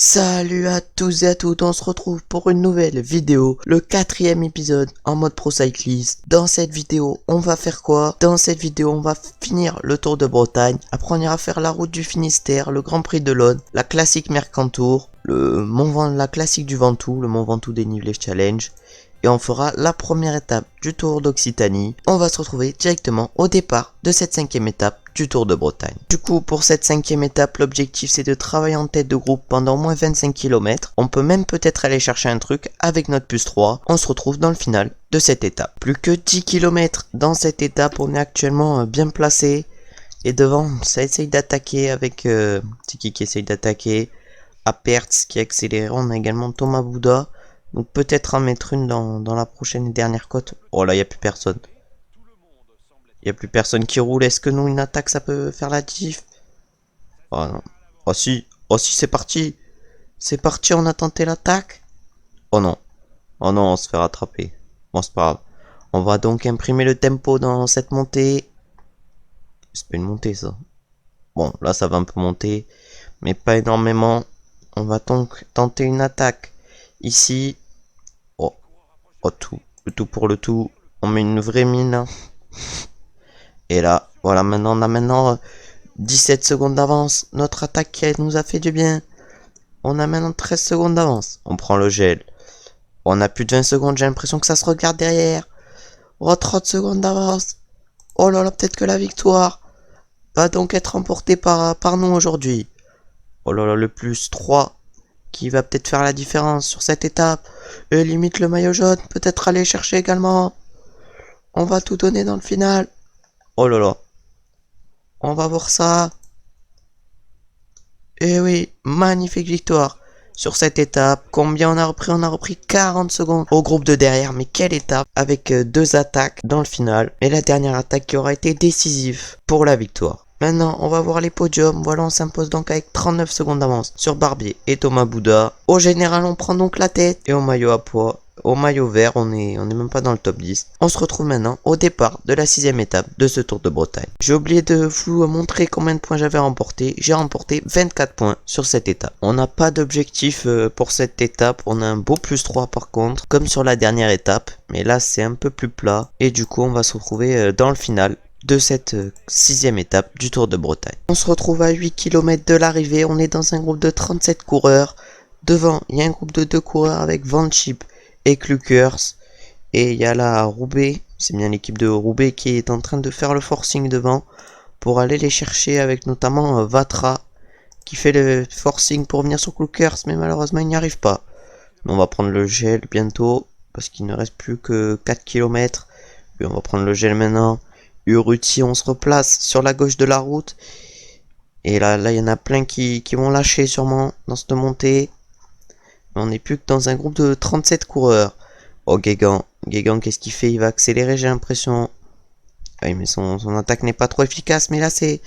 Salut à tous et à toutes, on se retrouve pour une nouvelle vidéo, le 4e épisode en mode pro cycliste. Dans cette vidéo, on va faire quoi? Dans cette vidéo, on va finir le Tour de Bretagne. Après, on ira faire la route du Finistère, le Grand Prix de l'Aude, la classique Mercantour, la classique du Ventoux, le Mont Ventoux dénivelé challenge. Et on fera la première étape du Tour d'Occitanie. On va se retrouver directement au départ de cette 5e étape du Tour de Bretagne. Du coup, pour cette 5e étape, l'objectif c'est de travailler en tête de groupe pendant au moins 25 km. On peut même peut-être aller chercher un truc avec notre plus 3. On se retrouve dans le final de cette étape. Plus que 10 km dans cette étape, on est actuellement bien placé. Et devant, ça essaye d'attaquer avec... c'est qui essaye d'attaquer? Aperts qui accélère. On a également Thomas Bouda. Donc peut-être en mettre une dans la prochaine et dernière côte. Oh là, il n'y a plus personne. Il n'y a plus personne qui roule. Est-ce que nous, une attaque, ça peut faire la diff? Oh non. Oh si. Oh si, c'est parti. C'est parti, on a tenté l'attaque. Oh non. Oh non, on se fait rattraper. Bon, c'est pas grave. On va donc imprimer le tempo dans cette montée. C'est pas une montée, ça. Bon, là, ça va un peu monter. Mais pas énormément. On va donc tenter une attaque. Ici. Oh, le tout pour le tout. On met une vraie mine. Et là, voilà, on a 17 secondes d'avance. Notre attaque qui nous a fait du bien. On a maintenant 13 secondes d'avance. On prend le gel. On a plus de 20 secondes, j'ai l'impression que ça se regarde derrière. Oh, 30 secondes d'avance. Oh là là, peut-être que la victoire va donc être remportée par nous aujourd'hui. Oh là là, le plus 3 qui va peut-être faire la différence sur cette étape. Et limite le maillot jaune, peut-être aller chercher également. On va tout donner dans le final. Oh là là. On va voir ça. Et oui, magnifique victoire sur cette étape. Combien on a repris? On a repris 40 secondes au groupe de derrière. Mais quelle étape avec deux attaques dans le final. Et la dernière attaque qui aura été décisive pour la victoire. Maintenant, on va voir les podiums. Voilà, on s'impose donc avec 39 secondes d'avance sur Barbier et Thomas Bouda. Au général, on prend donc la tête. Et au maillot à poids, au maillot vert, on est même pas dans le top 10. On se retrouve maintenant au départ de la 6e étape de ce Tour de Bretagne. J'ai oublié de vous montrer combien de points j'avais remporté. J'ai remporté 24 points sur cette étape. On n'a pas d'objectif pour cette étape. On a un beau plus 3 par contre, comme sur la dernière étape. Mais là, c'est un peu plus plat. Et du coup, on va se retrouver dans le final de cette 6e étape du Tour de Bretagne. On se retrouve à 8 km de l'arrivée. On est dans un groupe de 37 coureurs. Devant, il y a un groupe de 2 coureurs avec Van Schip et Klukers. Et il y a là Roubaix, c'est bien l'équipe de Roubaix qui est en train de faire le forcing devant pour aller les chercher avec notamment Vatra qui fait le forcing pour venir sur Klukers, mais malheureusement il n'y arrive pas. On va prendre le gel bientôt parce qu'il ne reste plus que 4 km. Puis on va prendre le gel maintenant. Urruti, on se replace sur la gauche de la route. Et là il y en a plein qui vont lâcher sûrement dans cette montée. On n'est plus que dans un groupe de 37 coureurs. Oh, Guégan, qu'est-ce qu'il fait? Il va accélérer, j'ai l'impression. Oui, mais son attaque n'est pas trop efficace. Mais là, c'est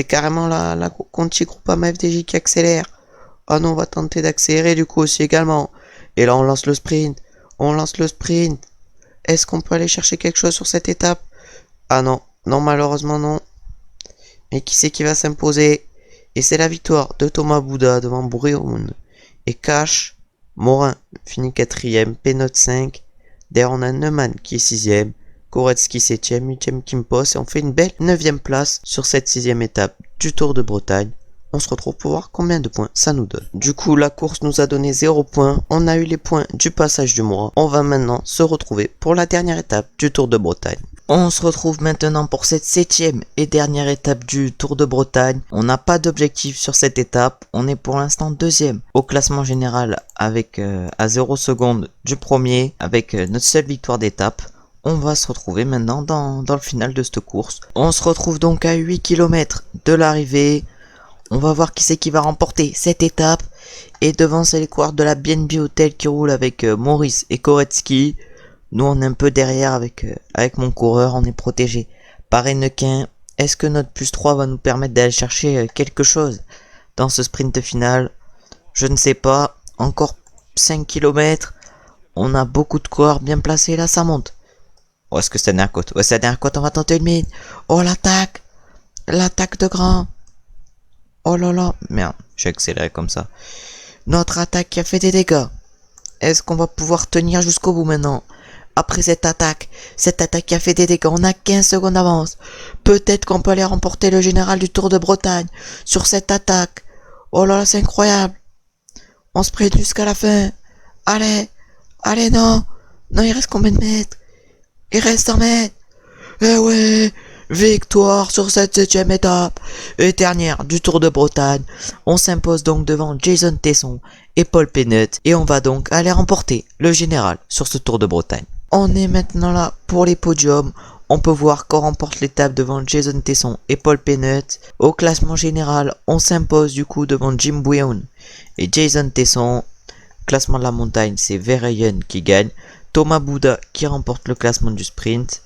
carrément la Conti Groupama FDJ qui accélère. Oh non, on va tenter d'accélérer du coup aussi également. Et là, on lance le sprint. Est-ce qu'on peut aller chercher quelque chose sur cette étape? Ah non, non, malheureusement non. Mais qui c'est qui va s'imposer? Et c'est la victoire de Thomas Bouda devant Brioun et Cash. Morin finit 4ème, Pénot 5. Derrière on a Neumann qui est 6ème, Koretsky 7ème, 8ème Kimpos. Et on fait une belle 9ème place sur cette 6ème étape du Tour de Bretagne. On se retrouve pour voir combien de points ça nous donne. Du coup la course nous a donné 0 points. On a eu les points du passage du mois. On va maintenant se retrouver pour la dernière étape du Tour de Bretagne. On se retrouve maintenant pour cette 7ème et dernière étape du Tour de Bretagne. On n'a pas d'objectif sur cette étape. On est pour l'instant 2ème au classement général avec à 0 secondes du premier avec notre seule victoire d'étape. On va se retrouver maintenant dans le final de cette course. On se retrouve donc à 8 km de l'arrivée. On va voir qui c'est qui va remporter cette étape. Et devant, c'est les coureurs de la BNB Hotel qui roulent avec Maurice et Koretsky. Nous, on est un peu derrière avec mon coureur. On est protégé par Hennequin. Est-ce que notre plus 3 va nous permettre d'aller chercher quelque chose dans ce sprint final? Je ne sais pas. Encore 5 km. On a beaucoup de coureurs bien placés. Là, ça monte. Oh, est-ce que c'est la dernière côte? Ouais, c'est la dernière côte. On va tenter une mine. Oh, l'attaque. L'attaque de Grand. Oh là là. Merde, j'ai accéléré comme ça. Notre attaque qui a fait des dégâts. Est-ce qu'on va pouvoir tenir jusqu'au bout maintenant? Après cette attaque qui a fait des dégâts, on a 15 secondes d'avance. Peut-être qu'on peut aller remporter le général du Tour de Bretagne sur cette attaque. Oh là là, c'est incroyable. On se prête jusqu'à la fin. Allez, allez, non. Non, il reste combien de mètres? Il reste 100 mètres. Eh ouais, victoire sur cette 7ème étape et dernière du Tour de Bretagne. On s'impose donc devant Jason Tesson et Paul Pennant et on va donc aller remporter le général sur ce Tour de Bretagne. On est maintenant là pour les podiums. On peut voir qu'on remporte l'étape devant Jason Tesson et Paul Pennant. Au classement général, on s'impose du coup devant Jim Bouillon et Jason Tesson. Classement de la montagne, c'est Verheyen qui gagne. Thomas Bouda qui remporte le classement du sprint.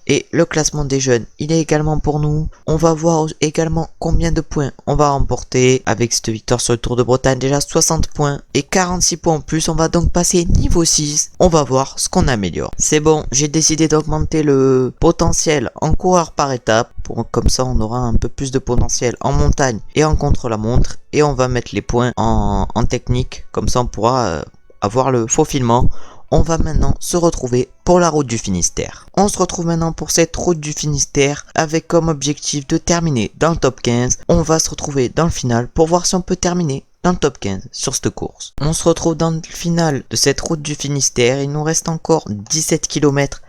Et le classement des jeunes, il est également pour nous. On va voir également combien de points on va remporter avec cette victoire sur le Tour de Bretagne. Déjà 60 points et 46 points en plus. On va donc passer niveau 6. On va voir ce qu'on améliore. C'est bon, j'ai décidé d'augmenter le potentiel en coureur par étape. Comme ça, on aura un peu plus de potentiel en montagne et en contre-la-montre. Et on va mettre les points en technique. Comme ça, on pourra avoir le faufilement. On va maintenant se retrouver pour la route du Finistère. On se retrouve maintenant pour cette route du Finistère avec comme objectif de terminer dans le top 15. On va se retrouver dans le final pour voir si on peut terminer dans le top 15 sur cette course. On se retrouve dans le final de cette route du Finistère. Il nous reste encore 17 km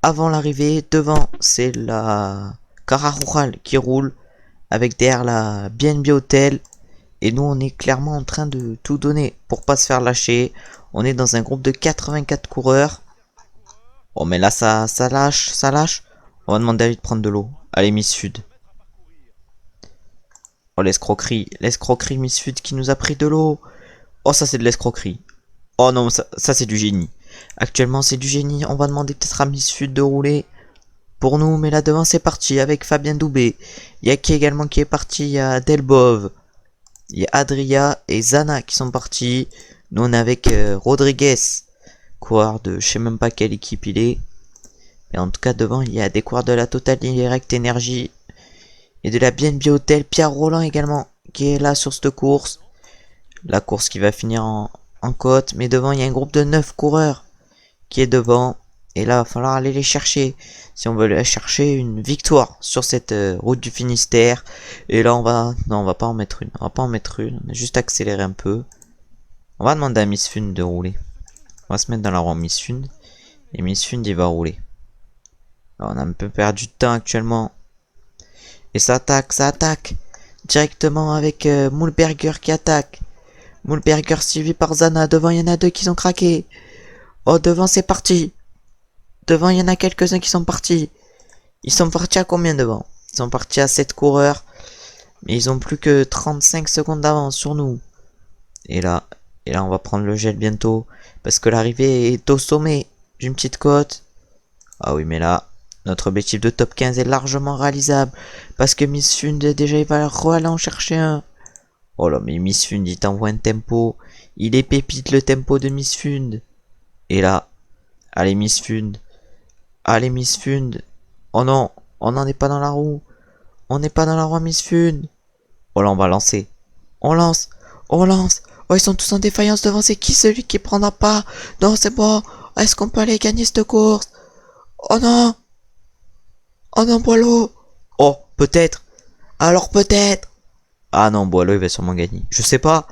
avant l'arrivée. Devant, c'est la Cara Rural qui roule avec derrière la BNB Hotel. Et nous, on est clairement en train de tout donner pour pas se faire lâcher. On est dans un groupe de 84 coureurs. Oh, mais là, ça lâche, ça lâche. On va demander à lui de prendre de l'eau. Allez, Miss Sud. Oh, l'escroquerie. L'escroquerie, Miss Sud qui nous a pris de l'eau. Oh, ça, c'est de l'escroquerie. Oh non, ça c'est du génie. Actuellement, c'est du génie. On va demander peut-être à Miss Sud de rouler pour nous. Mais là, devant, c'est parti avec Fabien Doubé. Il y a qui également qui est parti? Il y a Delbov. Il y a Adria et Zana qui sont partis. Nous on est avec Rodriguez, coureur de je sais même pas quelle équipe il est. Mais en tout cas devant il y a des coureurs de la Total Direct Energy et de la BNB Hotel. Pierre Roland également qui est là sur cette course. La course qui va finir en côte. Mais devant il y a un groupe de 9 coureurs qui est devant. Et là il va falloir aller les chercher. Si on veut aller chercher une victoire sur cette route du Finistère. Et là on va... Non, on va pas en mettre une. On va pas en mettre une. On va juste accélérer un peu. On va demander à Miss Fun de rouler. On va se mettre dans la roue Miss Fun. Et Miss Fun il va rouler. Alors, on a un peu perdu de temps actuellement. Et ça attaque. Directement avec Moulberger qui attaque. Moulberger suivi par Zana. Devant il y en a deux qui sont craqués. Oh, devant c'est parti. Devant il y en a quelques-uns qui sont partis. Ils sont partis à combien devant? Ils sont partis à 7 coureurs. Mais ils ont plus que 35 secondes d'avance sur nous. Et là on va prendre le gel bientôt. Parce que l'arrivée est au sommet d'une petite côte. Ah oui mais là, notre objectif de top 15 est largement réalisable. Parce que Miss Fund déjà il va aller en chercher un. Oh là mais Miss Fund il t'envoie un tempo. Il est pépite le tempo de Miss Fund. Et là, allez Miss Fund. Allez Miss Fund. Oh non, on n'en est pas dans la roue. On n'est pas dans la roue Miss Fund. Oh là on va lancer. On lance. Oh, ils sont tous en défaillance devant. C'est qui celui qui prendra pas? Non, c'est bon. Est-ce qu'on peut aller gagner cette course? Oh non. Oh non, Boileau. Oh, peut-être. Alors peut-être. Ah non, Boileau, il va sûrement gagner. Je sais pas.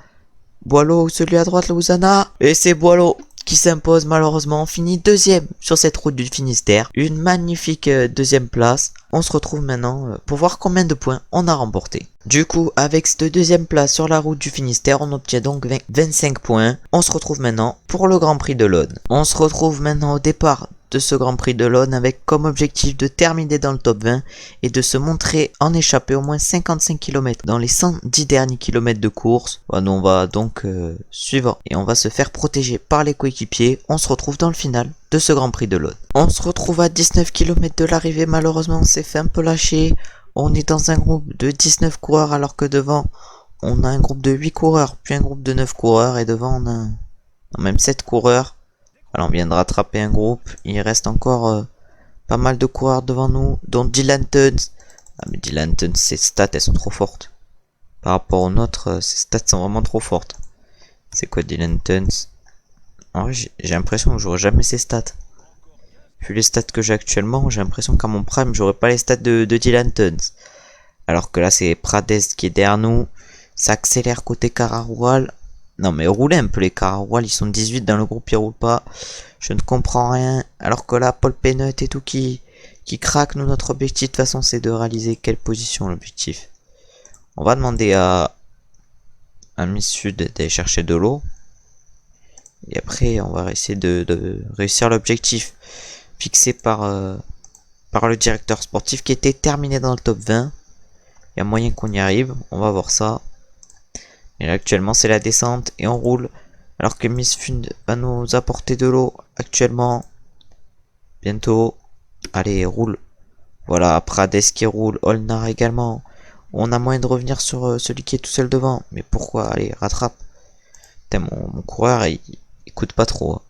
Boileau, celui à droite, Lausana. Et c'est Boileau qui s'impose malheureusement. On finit deuxième sur cette route du Finistère. Une magnifique deuxième place. On se retrouve maintenant pour voir combien de points on a remporté. Du coup, avec cette deuxième place sur la route du Finistère, on obtient donc 25 points. On se retrouve maintenant pour le Grand Prix de l'Aude. On se retrouve maintenant au départ de ce Grand Prix de l'Aude avec comme objectif de terminer dans le top 20 et de se montrer en échappée au moins 55 km dans les 110 derniers kilomètres de course. Nous on va donc suivre et on va se faire protéger par les coéquipiers. On se retrouve dans le final de ce Grand Prix de l'Aude. On se retrouve à 19 km de l'arrivée, malheureusement on s'est fait un peu lâcher. On est dans un groupe de 19 coureurs alors que devant on a un groupe de 8 coureurs, puis un groupe de 9 coureurs et devant on a même 7 coureurs. Alors on vient de rattraper un groupe, il reste encore pas mal de coureurs devant nous, dont Dylan Tuns. Ah mais Dylan Tuns, ses stats elles sont trop fortes. Par rapport aux nôtres, ses stats sont vraiment trop fortes. C'est quoi Dylan Tuns? En vrai, j'ai l'impression que j'aurai jamais ses stats. Vu les stats que j'ai actuellement, j'ai l'impression qu'à mon prime, j'aurai pas les stats de Dylan Tuns. Alors que là, c'est Prades qui est derrière nous. Ça accélère côté Cararoual. Non, mais roulez un peu les Cararoual. Ils sont 18 dans le groupe, ils roulent pas. Je ne comprends rien. Alors que là, Paul Penut et tout qui craque. Nous, notre objectif, de toute façon, c'est de réaliser quelle position l'objectif. On va demander à Miss Sud d'aller chercher de l'eau. Et après, on va essayer de réussir l'objectif fixé par le directeur sportif qui était terminé dans le top 20. Il y a moyen qu'on y arrive. On va voir ça. Et là, actuellement, c'est la descente et on roule. Alors que Miss Fund va nous apporter de l'eau actuellement. Bientôt. Allez, roule. Voilà, Prades qui roule. Olnar également. On a moyen de revenir sur celui qui est tout seul devant. Mais pourquoi? Allez, rattrape. Putain, mon coureur, il coûte pas trop.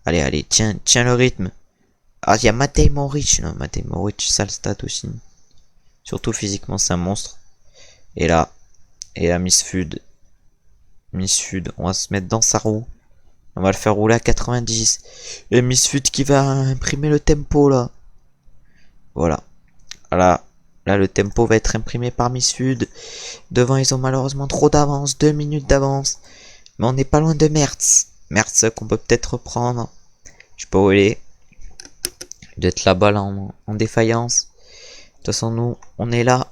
Allez, allez, tiens le rythme. Ah, il y a Matej Moric. Non, Matej Moric, sale stat aussi. Surtout physiquement, c'est un monstre. Et là, Miss Fud. Miss Fud, on va se mettre dans sa roue. On va le faire rouler à 90. Et Miss Fud qui va imprimer le tempo là. Voilà. Là, le tempo va être imprimé par Miss Fud. Devant, ils ont malheureusement trop d'avance. 2 minutes d'avance. Mais on n'est pas loin de Mertz. Mertz qu'on peut peut-être reprendre. Je sais pas où il est. Il doit être là-bas là, en défaillance. De toute façon, nous, on est là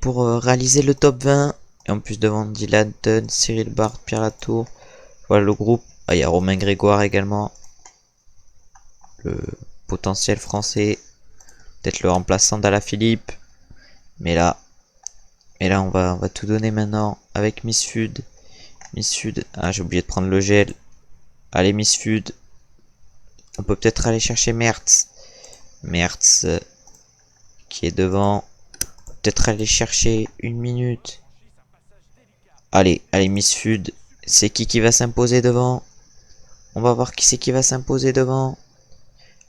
pour réaliser le top 20. Et en plus, devant Dylan Dunn, Cyril Barth, Pierre Latour. Voilà le groupe. Ah, il y a Romain Grégoire également. Le potentiel français. Peut-être le remplaçant d'Alaphilippe. Mais là, on va tout donner maintenant avec Miss Fud. Miss Fud. Ah, j'ai oublié de prendre le gel. Allez, Miss Fud. On peut peut-être aller chercher Mertz. Mertz qui est devant. Peut-être aller chercher 1 minute. Allez, Miss Fud. C'est qui va s'imposer devant? On va voir qui c'est qui va s'imposer devant.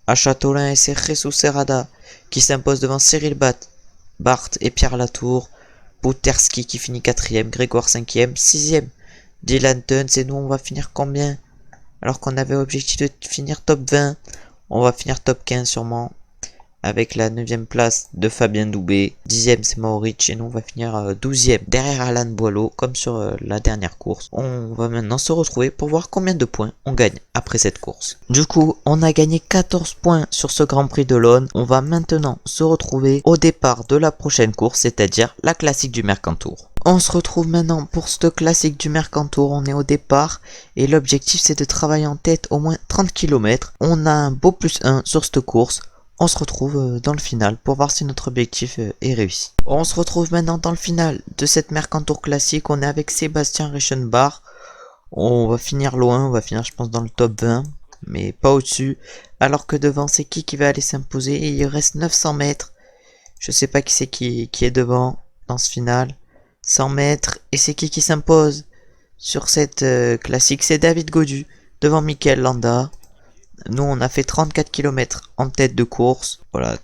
À Châteaulin et c'est Jesus Serrada qui s'impose devant Cyril Barth et Pierre Latour. Bouterski qui finit 4ème, Grégoire 5ème, 6ème. Dylan Tuns et nous on va finir combien? Alors qu'on avait objectif de finir top 20. On va finir top 15 sûrement. Avec la 9ème place de Fabien Doubé. 10ème c'est Mauric et nous on va finir 12ème derrière Alan Boileau comme sur la dernière course. On va maintenant se retrouver pour voir combien de points on gagne après cette course. Du coup on a gagné 14 points sur ce Grand Prix de l'Aune. On va maintenant se retrouver au départ de la prochaine course, c'est-à-dire la classique du Mercantour. On se retrouve maintenant pour cette classique du Mercantour, on est au départ et l'objectif c'est de travailler en tête au moins 30 km. On a un beau +1 sur cette course. On se retrouve dans le final pour voir si notre objectif est réussi. On se retrouve maintenant dans le final de cette Mercantour classique. On est avec Sébastien Reichenbach. On va finir loin, on va finir je pense dans le top 20, mais pas au-dessus. Alors que devant c'est qui va aller s'imposer et il reste 900 mètres. Je sais pas qui c'est qui est devant dans ce final. 100 mètres et c'est qui s'impose sur cette classique? C'est David Gaudu devant Michael Landa. Nous on a fait 34 km en tête de course. Voilà,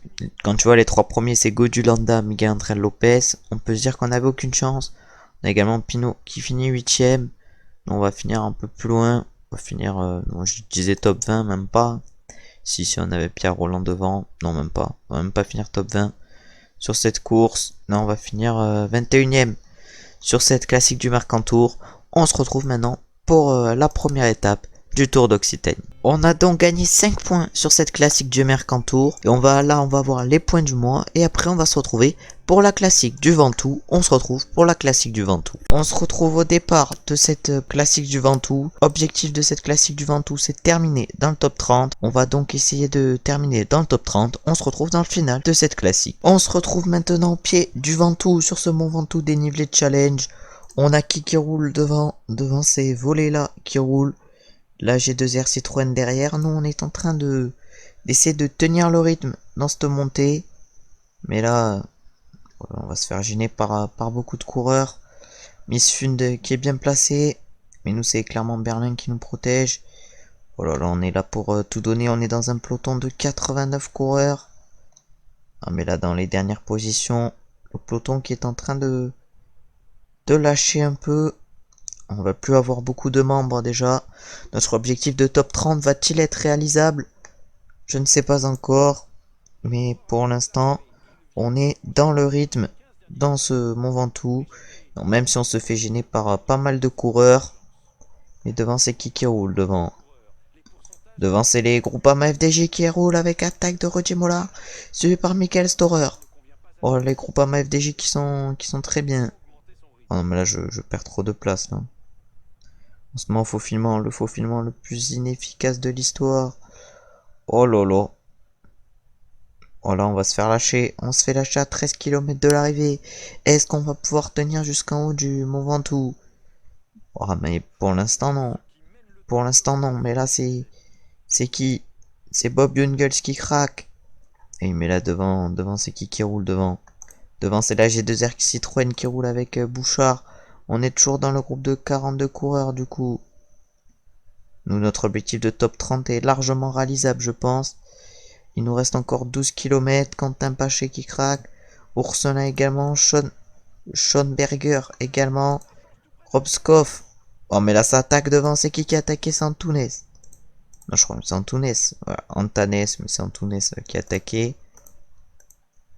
quand tu vois les 3 premiers c'est Gaudu, Landa, Miguel André Lopez. On peut se dire qu'on n'avait aucune chance. On a également Pinot qui finit 8ème. On va finir un peu plus loin. On va finir, non, je disais top 20, même pas. Si on avait Pierre Roland devant. Non, même pas. On va même pas finir top 20 sur cette course. Non, on va finir 21ème sur cette classique du Mercantour. On se retrouve maintenant pour la première étape du Tour d'Occitanie. On a donc gagné 5 points sur cette classique du Mercantour. Et on va voir les points du mois. Et après on va se retrouver pour la classique du Ventoux. On se retrouve pour la classique du Ventoux. On se retrouve au départ de cette classique du Ventoux. Objectif de cette classique du Ventoux c'est de terminer dans le top 30. On va donc essayer de terminer dans le top 30. On se retrouve dans le final de cette classique. On se retrouve maintenant au pied du Ventoux sur ce mont Ventoux dénivelé challenge. On a qui roule devant ces volets là qui roulent. La G2R Citroën derrière. Nous on est en train d'essayer de tenir le rythme dans cette montée. Mais là on va se faire gêner par beaucoup de coureurs. Miss Fund qui est bien placé. Mais nous c'est clairement Berlin qui nous protège. Voilà, là on est là pour tout donner. On est dans un peloton de 89 coureurs. Ah mais là dans les dernières positions, le peloton qui est en train de lâcher un peu. On va plus avoir beaucoup de membres déjà. Notre objectif de top 30 va-t-il être réalisable? Je ne sais pas encore. Mais pour l'instant, on est dans le rythme, dans ce Mont Ventoux. Donc, même si on se fait gêner par pas mal de coureurs. Mais devant, c'est qui roule devant? Devant, c'est les Groupama FDJ qui roulent avec attaque de Roger Mollard, suivi par Michael Storer. Oh, les Groupama FDJ qui sont très bien. Oh non, mais là, je perds trop de place, là. En ce moment, le faufilement le plus inefficace de l'histoire. Oh lolo. Oh là, on va se faire lâcher. On se fait lâcher à 13 km de l'arrivée. Est-ce qu'on va pouvoir tenir jusqu'en haut du Mont Ventoux? Oh, mais pour l'instant, non. Pour l'instant, non. Mais là, c'est qui? C'est Bob Jungels qui craque. Et mais là, devant, c'est qui roule devant? Devant, c'est la G2R Citroën qui roule avec Bouchard. On est toujours dans le groupe de 42 coureurs, du coup. Nous, notre objectif de top 30 est largement réalisable, je pense. Il nous reste encore 12 km. Quentin Paché qui craque. Oursona également. Sean Berger également. Robskov. Oh, mais là, ça attaque devant. C'est qui a attaqué? C'est Antunes. Non, je crois que c'est Antunes. Voilà, Antanes, mais c'est Antunes qui a attaqué.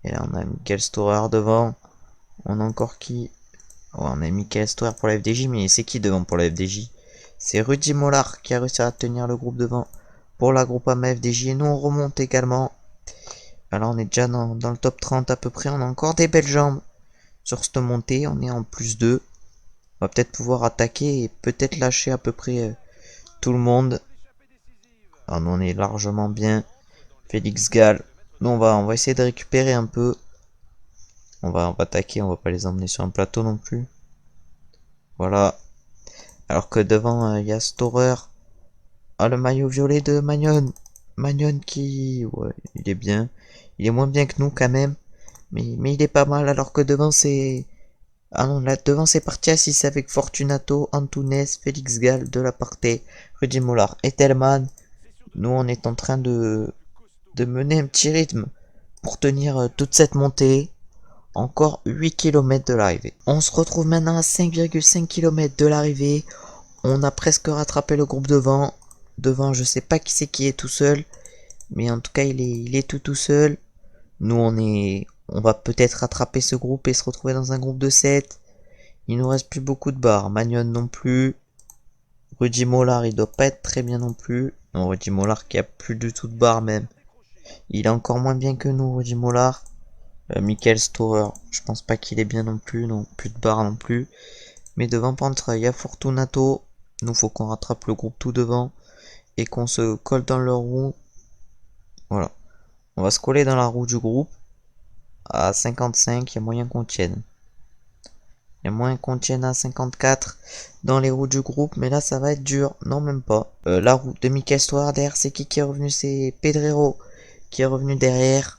Et là, on a Michael Storer devant. On a encore qui? Oh, on a Michael Storer pour la FDJ, mais c'est qui devant pour la FDJ? C'est Rudy Mollard qui a réussi à tenir le groupe devant pour la Groupama FDJ. Et nous, on remonte également. Alors, on est déjà dans le top 30 à peu près. On a encore des belles jambes sur cette montée. On est en plus 2. On va peut-être pouvoir attaquer et peut-être lâcher à peu près tout le monde. Alors, nous, on est largement bien. Félix Gall. Nous, on va essayer de récupérer un peu. On va attaquer, on va pas les emmener sur un plateau non plus. Voilà. Alors que devant, il y a Storer. Ah, le maillot violet de Magnon. Magnon qui... Ouais, il est bien. Il est moins bien que nous quand même. Mais il est pas mal. Alors que devant, c'est... Ah non, là, devant, c'est parti à 6 avec Fortunato, Antunes, Félix Gall, Delaporte, Rudy Mollard et Tellman. Nous, on est en train de mener un petit rythme pour tenir toute cette montée. Encore 8 km de l'arrivée. On se retrouve maintenant à 5,5 km de l'arrivée. On a presque rattrapé le groupe devant. Devant, je sais pas qui est tout seul. Mais en tout cas, il est tout seul. Nous, on va peut-être rattraper ce groupe et se retrouver dans un groupe de 7. Il nous reste plus beaucoup de barres. Magnon non plus. Rudy Mollard, il doit pas être très bien non plus. Non, Rudy Mollard qui a plus du tout de barres même. Il est encore moins bien que nous, Rudy Mollard. Michael Storer, je pense pas qu'il est bien non plus, non, plus de barres non plus. Mais devant, par contre, il y a Fortunato. Nous, faut qu'on rattrape le groupe tout devant et qu'on se colle dans leur roue. Voilà. On va se coller dans la roue du groupe à 55, il y a moyen qu'on tienne. Il y a moyen qu'on tienne à 54 dans les roues du groupe, mais là, ça va être dur. Non, même pas. La roue de Michael Storer derrière, c'est qui est revenu? C'est Pedrero qui est revenu derrière.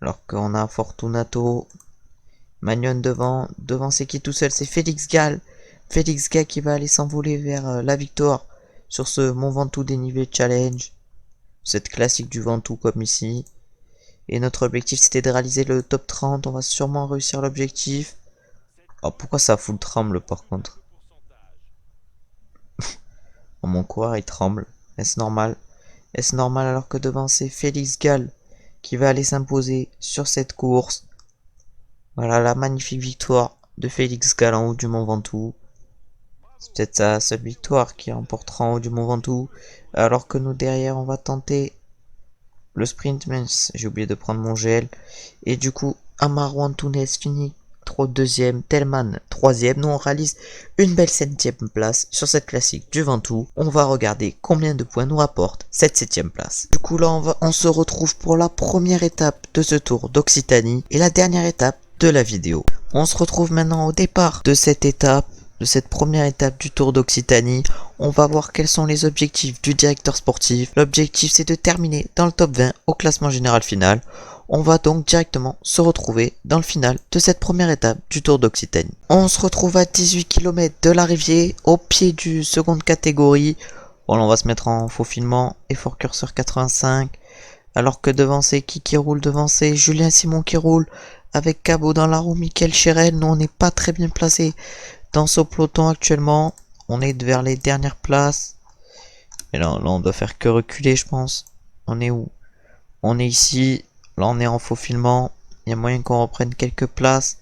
Alors qu'on a Fortunato, Magnon devant. Devant, c'est qui tout seul? C'est Félix Gall. Félix Gall qui va aller s'envoler vers la victoire sur ce Mont Ventoux dénivelé challenge. Cette classique du Ventoux comme ici. Et notre objectif, c'était de réaliser le top 30. On va sûrement réussir l'objectif. Oh, pourquoi ça fout le tremble par contre? Oh, mon coureur il tremble. Est-ce normal? Est-ce normal alors que devant, c'est Félix Gall qui va aller s'imposer sur cette course. Voilà la magnifique victoire de Félix Gall en haut du Mont Ventoux. C'est peut-être sa seule victoire qui remportera en haut du Mont Ventoux. Alors que nous derrière on va tenter le sprint. Mais j'ai oublié de prendre mon gel. Et du coup Amaro Antunes finit deuxième, Tellman troisième. Nous on réalise une belle 7ème place sur cette classique du Ventoux. On va regarder combien de points nous rapporte cette 7ème place. Du coup là on se retrouve pour la première étape de ce tour d'Occitanie et la dernière étape de la vidéo. On se retrouve maintenant au départ de cette étape, de cette première étape du tour d'Occitanie. On va voir quels sont les objectifs du directeur sportif. L'objectif c'est de terminer dans le top 20 au classement général final. On va donc directement se retrouver dans le final de cette première étape du Tour d'Occitanie. On se retrouve à 18 km de l'arrivée, au pied du seconde catégorie. Bon, là, on va se mettre en faufilement, effort curseur 85. Alors que devant c'est qui roule? Devant c'est Julien Simon qui roule avec Cabot dans la roue, Michael Chérel. Nous on n'est pas très bien placé dans ce peloton actuellement. On est vers les dernières places. Et là on doit faire que reculer, je pense. On est où? On est ici. Là on est en faufilement. Il y a moyen qu'on reprenne quelques places.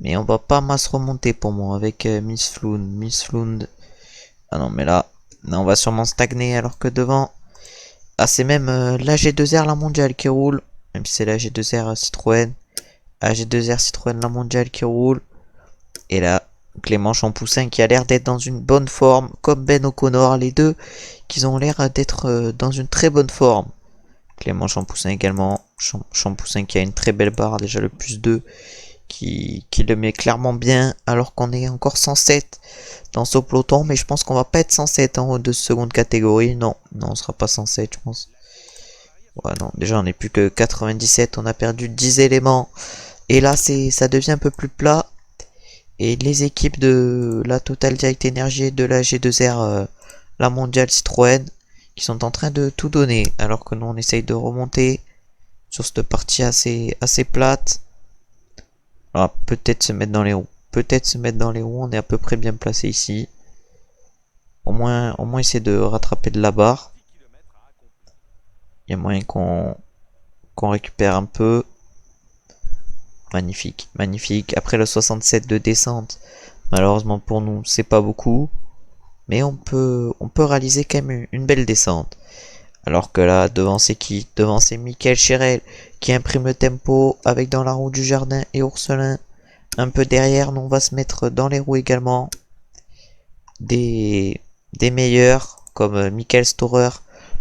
Mais on va pas masse remonter pour moi avec Miss Flound. Ah non, mais là on va sûrement stagner alors que devant... Ah, c'est même la G2R, la mondiale qui roule. Même si c'est la G2R Citroën. La G2R Citroën, la mondiale qui roule. Et là, Clément Champoussin qui a l'air d'être dans une bonne forme. Comme Ben O'Connor, les deux qui ont l'air d'être dans une très bonne forme. Clément Champoussin également. Champoussin qui a une très belle barre, déjà le plus 2. Qui le met clairement bien alors qu'on est encore 107 dans ce peloton, mais je pense qu'on va pas être 107 en haut de seconde catégorie. Non, on sera pas 107, je pense. Ouais, non, déjà on n'est plus que 97, on a perdu 10 éléments et là ça devient un peu plus plat et les équipes de la Total Direct Energy et de la G2R la mondiale Citroën qui sont en train de tout donner alors que nous on essaye de remonter sur cette partie assez plate. Alors, peut-être se mettre dans les roues. On est à peu près bien placé ici. Au moins essayer de rattraper de la barre. Il y a moyen qu'on récupère un peu. Magnifique. Après le 67 de descente, malheureusement pour nous, c'est pas beaucoup. Mais on peut réaliser quand même une belle descente. Alors que là, devant c'est qui? Devant c'est Michael Chérel qui imprime le tempo avec dans la roue du jardin et Ourselin. Un peu derrière, nous on va se mettre dans les roues également. Des meilleurs comme Michael Storer,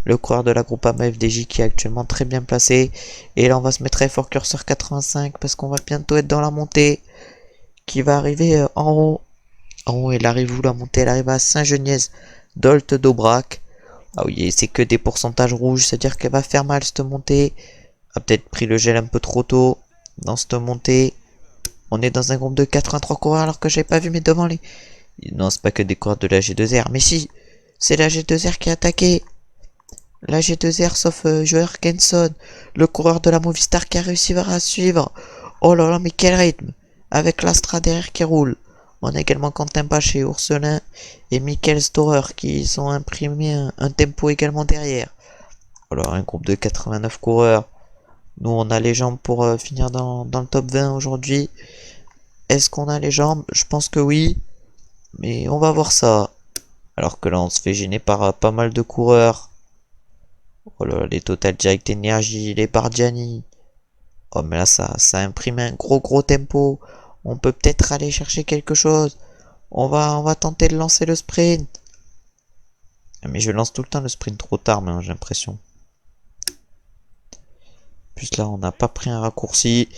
le coureur de la groupe FDJ qui est actuellement très bien placé. Et là on va se mettre Fort Cursor 85 parce qu'on va bientôt être dans la montée qui va arriver en haut. En haut, elle arrive où la montée? Elle arrive à Saint-Geniez d'Olt d'Aubrac. Ah oui, c'est que des pourcentages rouges, c'est-à-dire qu'elle va faire mal cette montée. A peut-être pris le gel un peu trop tôt dans cette montée. On est dans un groupe de 83 coureurs alors que j'avais pas vu, mais devant les... Non, c'est pas que des coureurs de la G2R, mais si, c'est la G2R qui a attaqué. La G2R sauf Joergenson, le coureur de la Movistar qui a réussi à suivre. Oh là là, mais quel rythme. Avec l'Astra derrière qui roule. On a également Quentin Paché, Ourselin et Michael Storer qui ont imprimé un tempo également derrière. Alors un groupe de 89 coureurs. Nous on a les jambes pour finir dans le top 20 aujourd'hui. Est-ce qu'on a les jambes? Je pense que oui. Mais on va voir ça. Alors que là on se fait gêner par pas mal de coureurs. Oh là, les Total Direct Energy, les Bardiani. Oh mais là ça imprime un gros tempo. On peut peut-être aller chercher quelque chose. On va tenter de lancer le sprint. Mais je lance tout le temps le sprint trop tard, mais j'ai l'impression. Plus là, on n'a pas pris un raccourci.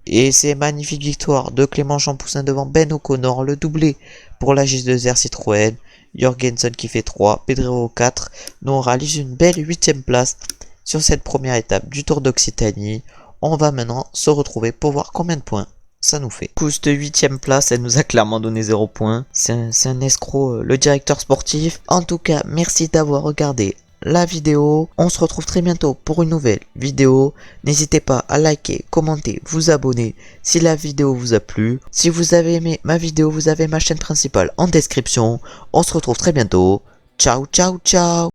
Et c'est magnifique victoire de Clément Champoussin devant Ben O'Connor. Le doublé pour la G2R Citroën. Jorgensen qui fait 3. Pedrero 4. Nous, on réalise une belle 8ème place sur cette première étape du Tour d'Occitanie. On va maintenant se retrouver pour voir combien de points ça nous fait. Du coup, cette 8ème place, elle nous a clairement donné 0 points. C'est un escroc, le directeur sportif. En tout cas, merci d'avoir regardé la vidéo. On se retrouve très bientôt pour une nouvelle vidéo. N'hésitez pas à liker, commenter, vous abonner si la vidéo vous a plu. Si vous avez aimé ma vidéo, vous avez ma chaîne principale en description. On se retrouve très bientôt. Ciao.